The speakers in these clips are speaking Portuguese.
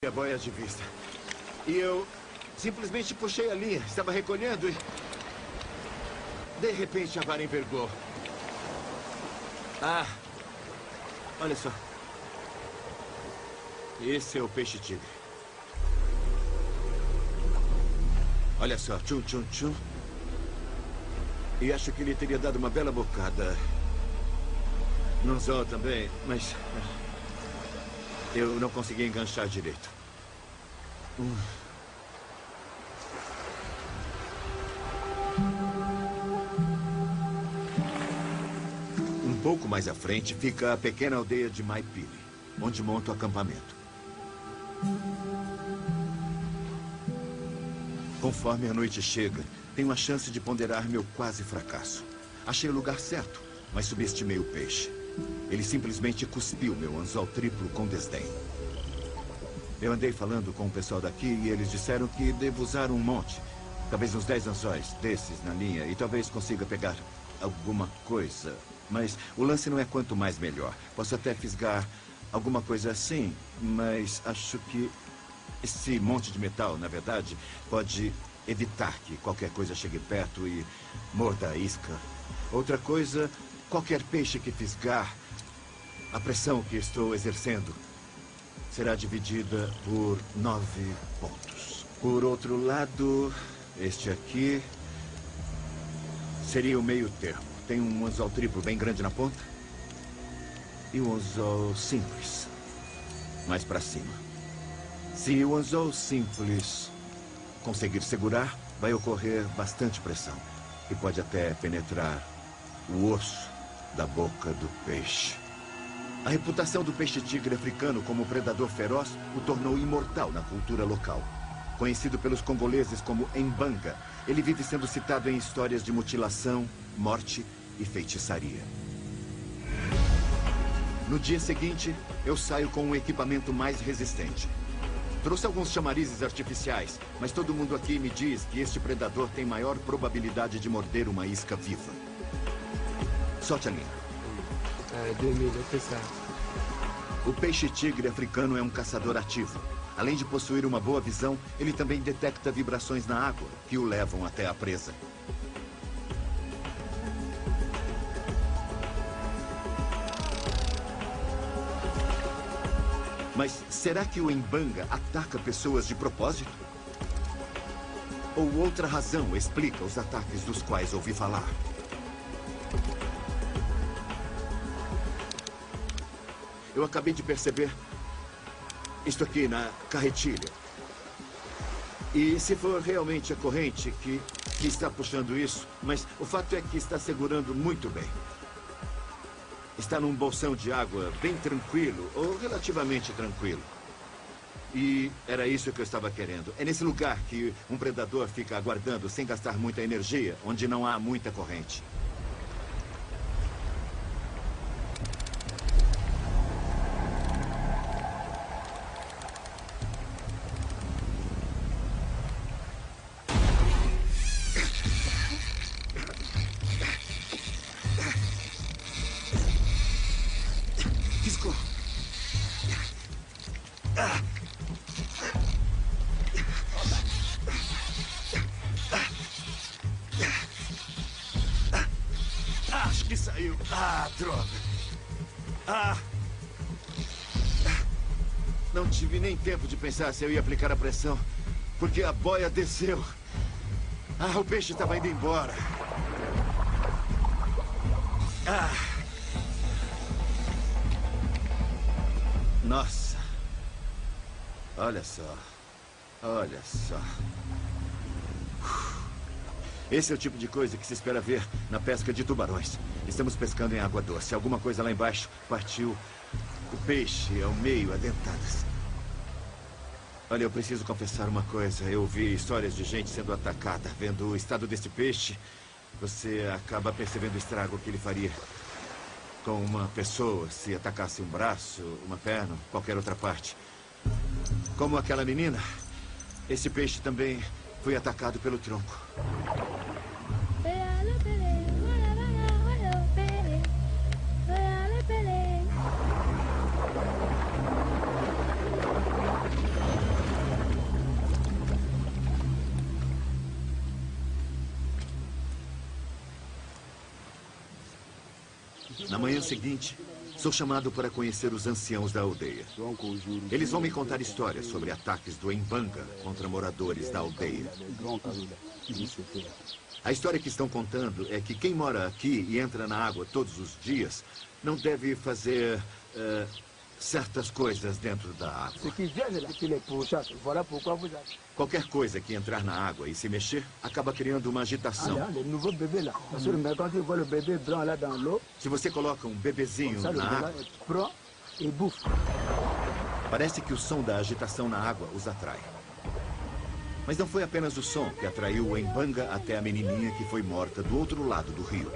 A boia de vista. E eu simplesmente puxei a linha. Estava recolhendo e... de repente a vara envergou. Ah, olha só. Esse é o peixe-tigre. Olha só, tchum, tchum, tchum. E acho que ele teria dado uma bela bocada no anzol também, mas... eu não consegui enganchar direito. Um pouco mais à frente fica a pequena aldeia de Maipili, onde monto o acampamento. Conforme a noite chega, tenho a chance de ponderar meu quase fracasso. Achei o lugar certo, mas subestimei o peixe. Ele simplesmente cuspiu meu anzol triplo com desdém. Eu andei falando com o pessoal daqui e eles disseram que devo usar um monte. Talvez uns 10 anzóis desses na linha e talvez consiga pegar alguma coisa. Mas o lance não é quanto mais melhor. Posso até fisgar alguma coisa assim, mas acho que esse monte de metal, na verdade, pode evitar que qualquer coisa chegue perto e morda a isca. Outra coisa, qualquer peixe que fisgar, a pressão que estou exercendo será dividida por 9 pontos. Por outro lado, este aqui seria o meio termo. Tem um anzol triplo bem grande na ponta e um anzol simples mais para cima. Se o anzol simples conseguir segurar, vai ocorrer bastante pressão e pode até penetrar o osso da boca do peixe. A reputação do peixe-tigre africano como predador feroz o tornou imortal na cultura local. Conhecido pelos congoleses como Mbanga, ele vive sendo citado em histórias de mutilação, morte e feitiçaria. No dia seguinte, eu saio com um equipamento mais resistente. Trouxe alguns chamarizes artificiais, mas todo mundo aqui me diz que este predador tem maior probabilidade de morder uma isca viva. Solte a linha. 2000, pessoal. O peixe-tigre africano é um caçador ativo. Além de possuir uma boa visão, ele também detecta vibrações na água que o levam até a presa. Mas será que o Mbanga ataca pessoas de propósito? Ou outra razão explica os ataques dos quais ouvi falar? Eu acabei de perceber isto aqui na carretilha. E se for realmente a corrente que está puxando isso, mas o fato é que está segurando muito bem. Está num bolsão de água bem tranquilo, ou relativamente tranquilo. E era isso que eu estava querendo. É nesse lugar que um predador fica aguardando sem gastar muita energia, onde não há muita corrente. Acho que saiu. Ah, droga. Não tive nem tempo de pensar se eu ia aplicar a pressão, porque a boia desceu. O peixe estava indo embora. Nossa. Olha só. Olha só. Esse é o tipo de coisa que se espera ver na pesca de tubarões. Estamos pescando em água doce. Alguma coisa lá embaixo partiu o peixe ao meio, a dentadas. Olha, eu preciso confessar uma coisa. Eu vi histórias de gente sendo atacada. Vendo o estado desse peixe, você acaba percebendo o estrago que ele faria com uma pessoa se atacasse um braço, uma perna, qualquer outra parte. Como aquela menina, esse peixe também foi atacado pelo tronco. Na manhã seguinte, sou chamado para conhecer os anciãos da aldeia. Eles vão me contar histórias sobre ataques do Embanga contra moradores da aldeia. A história que estão contando é que quem mora aqui e entra na água todos os dias não deve fazer certas coisas dentro da água. Qualquer coisa que entrar na água e se mexer acaba criando uma agitação. Se você coloca um bebezinho na água, parece que o som da agitação na água os atrai. Mas não foi apenas o som que atraiu o Embanga até a menininha que foi morta do outro lado do rio.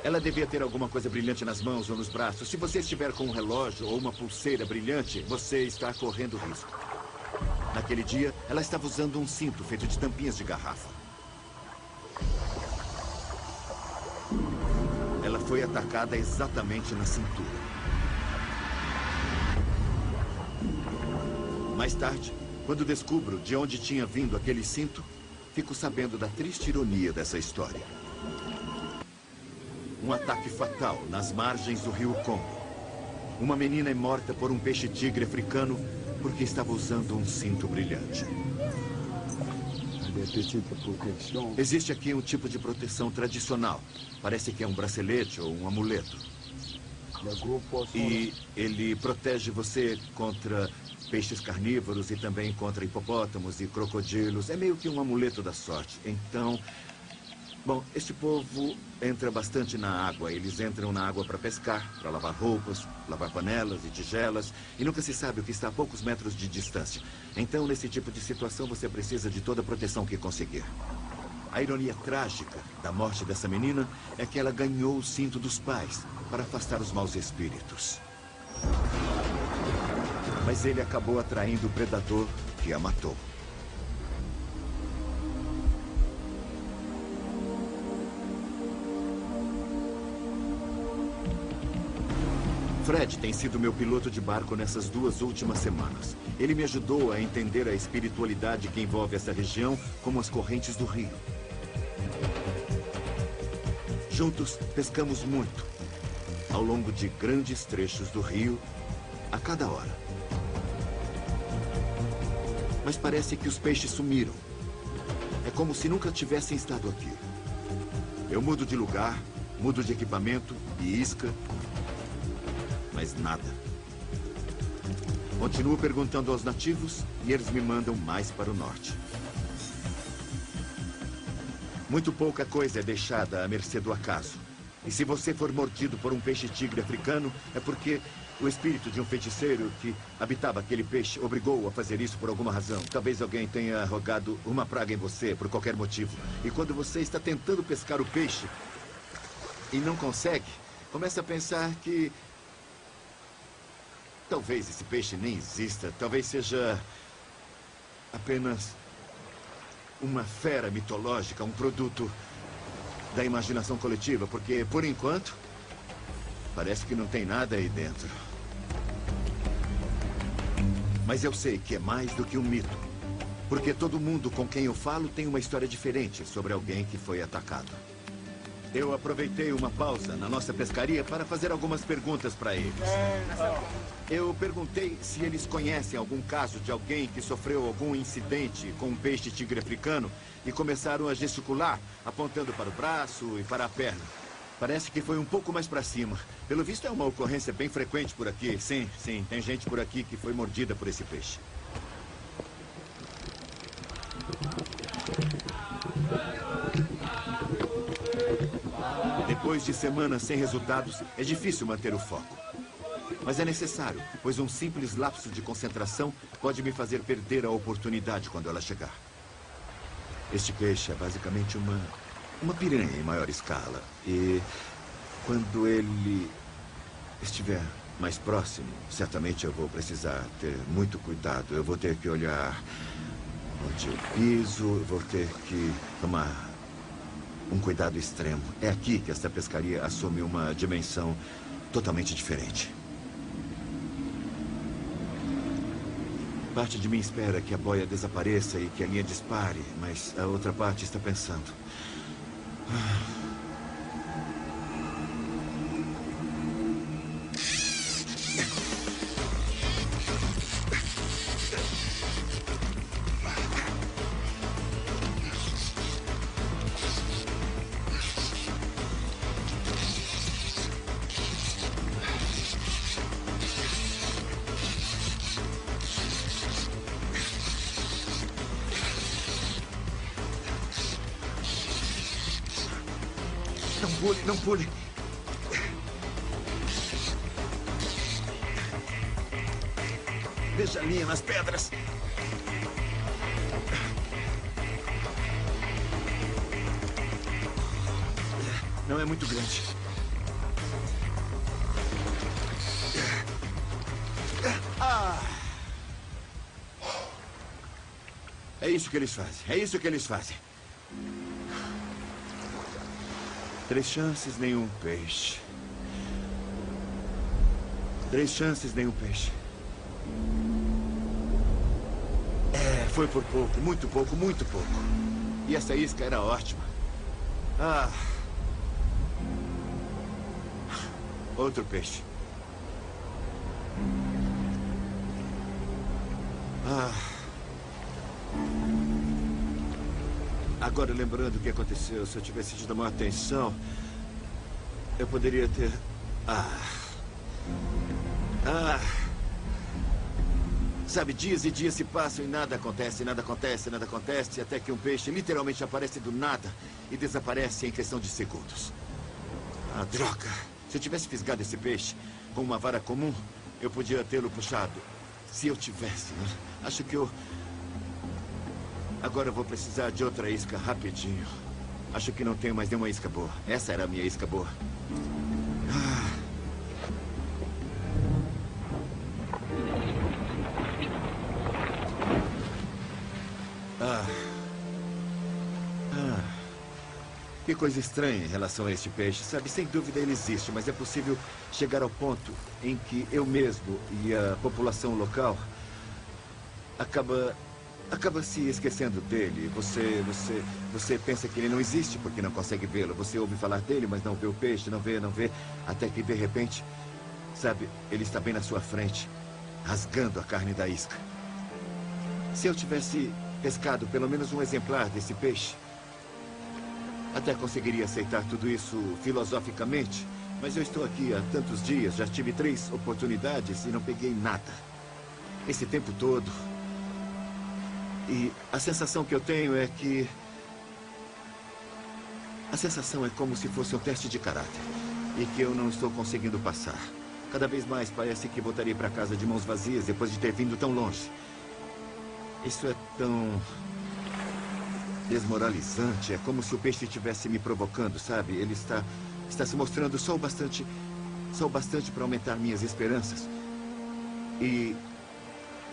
Ela devia ter alguma coisa brilhante nas mãos ou nos braços. Se você estiver com um relógio ou uma pulseira brilhante, você está correndo risco. Naquele dia, ela estava usando um cinto feito de tampinhas de garrafa. Ela foi atacada exatamente na cintura. Mais tarde, quando descubro de onde tinha vindo aquele cinto, fico sabendo da triste ironia dessa história. Um ataque fatal nas margens do rio Congo. Uma menina é morta por um peixe-tigre africano porque estava usando um cinto brilhante. Existe aqui um tipo de proteção tradicional. Parece que é um bracelete ou um amuleto. E ele protege você contra peixes carnívoros e também contra hipopótamos e crocodilos. É meio que um amuleto da sorte. Então... Bom, este povo entra bastante na água. Eles entram na água para pescar, para lavar roupas, lavar panelas e tigelas. E nunca se sabe o que está a poucos metros de distância. Então, nesse tipo de situação, você precisa de toda a proteção que conseguir. A ironia trágica da morte dessa menina é que ela ganhou o cinto dos pais para afastar os maus espíritos. Mas ele acabou atraindo o predador que a matou. Fred tem sido meu piloto de barco nessas 2 últimas semanas. Ele me ajudou a entender a espiritualidade que envolve essa região, como as correntes do rio. Juntos, pescamos muito, ao longo de grandes trechos do rio, a cada hora. Mas parece que os peixes sumiram. É como se nunca tivessem estado aqui. Eu mudo de lugar, mudo de equipamento e isca, mas nada. Continuo perguntando aos nativos e eles me mandam mais para o norte. Muito pouca coisa é deixada à mercê do acaso. E se você for mordido por um peixe-tigre africano, é porque o espírito de um feiticeiro que habitava aquele peixe obrigou-o a fazer isso por alguma razão. Talvez alguém tenha rogado uma praga em você por qualquer motivo. E quando você está tentando pescar o peixe e não consegue, começa a pensar que talvez esse peixe nem exista. Talvez seja apenas uma fera mitológica, um produto da imaginação coletiva, porque, por enquanto, parece que não tem nada aí dentro. Mas eu sei que é mais do que um mito, porque todo mundo com quem eu falo tem uma história diferente sobre alguém que foi atacado. Eu aproveitei uma pausa na nossa pescaria para fazer algumas perguntas para eles. Eu perguntei se eles conhecem algum caso de alguém que sofreu algum incidente com um peixe-tigre africano e começaram a gesticular, apontando para o braço e para a perna. Parece que foi um pouco mais para cima. Pelo visto é uma ocorrência bem frequente por aqui. Sim, tem gente por aqui que foi mordida por esse peixe. Depois de semanas sem resultados, é difícil manter o foco. Mas é necessário, pois um simples lapso de concentração pode me fazer perder a oportunidade quando ela chegar. Este peixe é basicamente uma piranha em maior escala. E quando ele estiver mais próximo, certamente eu vou precisar ter muito cuidado. Eu vou ter que olhar onde eu piso, eu vou ter que tomar um cuidado extremo. É aqui que esta pescaria assume uma dimensão totalmente diferente. Parte de mim espera que a boia desapareça e que a linha dispare, mas a outra parte está pensando: pule, não pule. Veja a linha nas pedras. Não é muito grande. É isso que eles fazem. É isso que eles fazem. 3 chances, nenhum peixe. 3 chances, nenhum peixe. Foi por pouco, muito pouco, muito pouco. E essa isca era ótima. Outro peixe. Agora, lembrando o que aconteceu, se eu tivesse tido maior atenção, eu poderia ter... Sabe, dias e dias se passam e nada acontece, nada acontece, nada acontece, até que um peixe literalmente aparece do nada e desaparece em questão de segundos. Droga! Se eu tivesse fisgado esse peixe com uma vara comum, eu podia tê-lo puxado. Se eu tivesse, né? Acho que eu... Agora eu vou precisar de outra isca rapidinho. Acho que não tenho mais nenhuma isca boa. Essa era a minha isca boa. Que coisa estranha em relação a este peixe. Sabe, sem dúvida ele existe, mas é possível chegar ao ponto em que eu mesmo e a população local acaba se esquecendo dele. Você pensa que ele não existe porque não consegue vê-lo. Você ouve falar dele, mas não vê o peixe, não vê, até que de repente, sabe, ele está bem na sua frente, rasgando a carne da isca. Se eu tivesse pescado pelo menos um exemplar desse peixe, até conseguiria aceitar tudo isso filosoficamente, mas eu estou aqui há tantos dias, já tive 3 oportunidades e não peguei nada. Esse tempo todo. E a sensação que eu tenho é que... A sensação é como se fosse um teste de caráter e que eu não estou conseguindo passar. Cada vez mais parece que voltarei para casa de mãos vazias depois de ter vindo tão longe. Isso é tão... desmoralizante. É como se o peixe estivesse me provocando, sabe? Ele está se mostrando só o bastante para aumentar minhas esperanças. E,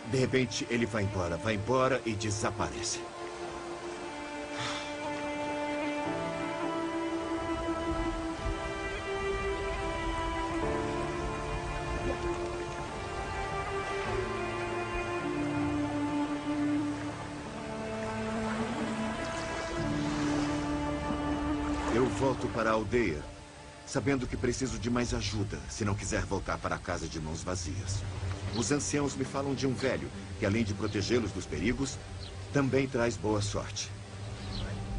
de repente, ele vai embora e desaparece. Eu volto para a aldeia, sabendo que preciso de mais ajuda, se não quiser voltar para casa de mãos vazias. Os anciãos me falam de um velho, que além de protegê-los dos perigos, também traz boa sorte.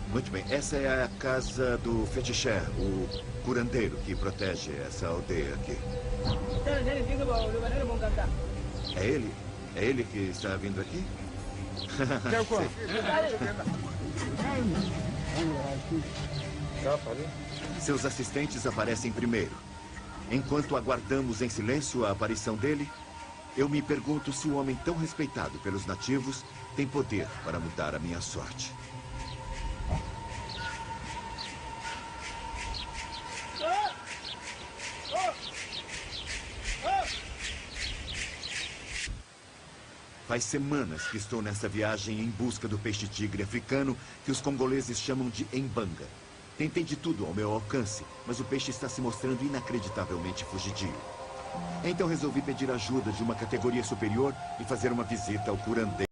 Muito bem, essa é a casa do Fetiché, o curandeiro que protege essa aldeia aqui. É ele? É ele que está vindo aqui? Seus assistentes aparecem primeiro. Enquanto aguardamos em silêncio a aparição dele, eu me pergunto se o homem tão respeitado pelos nativos tem poder para mudar a minha sorte. Faz semanas que estou nessa viagem em busca do peixe-tigre africano que os congoleses chamam de embanga. Tentei de tudo ao meu alcance, mas o peixe está se mostrando inacreditavelmente fugidio. Então resolvi pedir ajuda de uma categoria superior e fazer uma visita ao curandeiro.